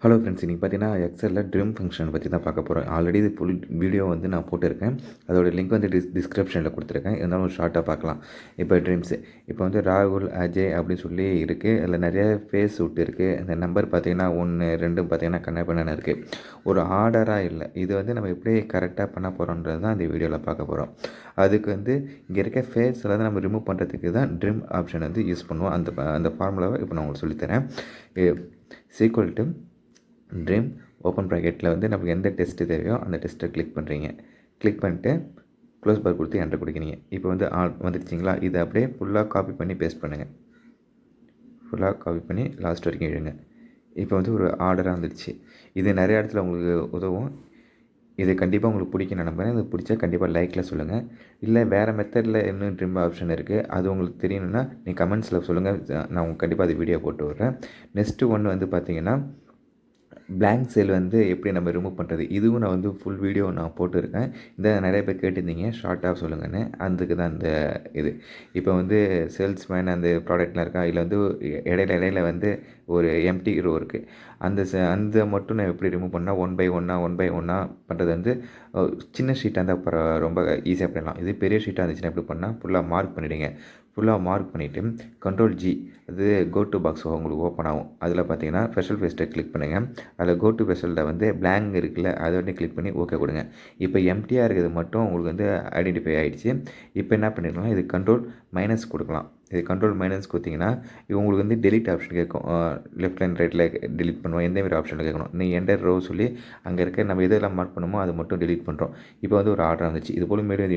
Hello friends, இன்றைக்கி பார்த்தீங்கன்னா எக்ஸலில் trim function பற்றி தான் பார்க்க போகிறோம். ஆல்ரெடி இது ஃபுல் வீடியோ வந்து நான் போட்டிருக்கேன். அதோட லிங்க் வந்து டிஸ்கிரிப்ஷனில் கொடுத்துருக்கேன். இருந்தாலும் ஒரு ஷார்ட்டாக பார்க்கலாம். இப்போ ட்ரிம்ஸு இப்போ வந்து ராகுல், அஜய் அப்படின்னு சொல்லி இருக்குது. அதில் நிறைய ஃபேஸ் விட்டு இருக்குது. அந்த நம்பர் பார்த்தீங்கன்னா 1, 2 பார்த்தீங்கன்னா கண்ணப்பண்ணன்னு இருக்குது. ஒரு ஆர்டராக இல்லை. இது வந்து நம்ம எப்படி கரெக்டாக பண்ண போகிறோன்றது தான் இந்த வீடியோவில் பார்க்க போகிறோம். அதுக்கு வந்து இங்கே இருக்க ஃபேஸ் எல்லாம் நம்ம ரிமூவ் பண்ணுறதுக்கு தான் ட்ரிம் ஆப்ஷன் வந்து யூஸ் பண்ணுவோம். அந்த ஃபார்முலாவை இப்போ நான் உங்களுக்கு சொல்லித்தரேன். சீக்வல் டு ட்ரிம் ஓப்பன் ப்ராக்கெட்டில் வந்து நமக்கு எந்த டெஸ்ட்டு தேவையோ அந்த டெஸ்ட்டை கிளிக் பண்ணுறீங்க. கிளிக் பண்ணிட்டு க்ளோஸ் பார் கொடுத்து என்டர் கொடுக்குறீங்க. இப்போ வந்து வந்துடுச்சிங்களா? இதை அப்படியே ஃபுல்லாக காப்பி பண்ணி பேஸ்ட் பண்ணுங்கள். ஃபுல்லாக காப்பி பண்ணி லாஸ்ட் வரைக்கும் இழுங்க. இப்போ வந்து ஒரு ஆர்டராக வந்துடுச்சு. இது நிறைய இடத்துல உங்களுக்கு உதவும். இது கண்டிப்பாக உங்களுக்கு பிடிக்கும் நான் நம்புறேன். இது பிடிச்சா கண்டிப்பாக லைக்கில் சொல்லுங்கள். இல்லை வேறு மெத்தடில் இன்னும் ட்ரிம் ஆப்ஷன் இருக்குது, அது உங்களுக்கு தெரியணுன்னா நீங்கள் கமெண்ட்ஸில் சொல்லுங்கள். நான் உங்களுக்கு கண்டிப்பாக அது வீடியோ போட்டு விட்றேன். நெக்ஸ்ட்டு ஒன்று வந்து பார்த்திங்கன்னா பிளாங்க் செல் வந்து எப்படி நம்ம ரிமூவ் பண்ணுறது, இதுவும் நான் வந்து ஃபுல் வீடியோ நான் போட்டிருக்கேன். இந்த நிறைய பேர் கேட்டிருந்தீங்க ஷார்ட்டாக சொல்லுங்கன்னு. அதுக்கு தான் இந்த இது. இப்போ வந்து சேல்ஸ்மேன் அந்த ப்ராடக்ட்லாம் இருக்கா, இதில் வந்து இடையில வந்து ஒரு எம்டி ரோ இருக்குது. அந்த மட்டும் நான் எப்படி ரிமூவ் பண்ணால் ஒன் பை ஒன்னாக பண்ணுறது வந்து சின்ன ஷீட்டாக இருந்தால் ரொம்ப ஈஸியாக பண்ணிடலாம். இது பெரிய ஷீட்டாக இருந்துச்சுன்னா எப்படி பண்ணால் ஃபுல்லாக மார்க் பண்ணிவிடுங்க. ஃபுல்லாக மார்க் பண்ணிவிட்டு Ctrl+G அது கோ டு பாக்ஸ் உங்களுக்கு ஓப்பன் ஆகும். அதில் பார்த்தீங்கன்னா ஸ்பெஷல் ஃபேஸ்ட்டை கிளிக் பண்ணுங்கள். அதில் கோ டு ஸ்பெஷலில் வந்து பிளாங்க் இருக்குல்ல, அதை வந்து கிளிக் பண்ணி ஓகே கொடுங்க. இப்போ எம்டியாக இருக்கிறது மட்டும் உங்களுக்கு வந்து ஐடென்டிஃபை ஆகிடுச்சு. இப்போ என்ன பண்ணிடலாம், இது Ctrl- கொடுக்கலாம். இது Ctrl- கொடுத்தீங்கன்னா உங்களுக்கு வந்து டெலிட் ஆப்ஷன் கேட்கும். லெஃப்ட் அண்ட் ரைட்டில் டெலிட் பண்ணுவோம். எந்தமாரி ஆப்ஷனில் கேட்கணும். நீ என்டர் ரோ சொல்லி அங்கே இருக்க நம்ம எதெல்லாம் மார்க் பண்ணுமோ அதை மட்டும் டெலிட் பண்ணுறோம். இப்போ வந்து ஒரு ஆர்டர் வந்துச்சு. இது போல் மீடியம்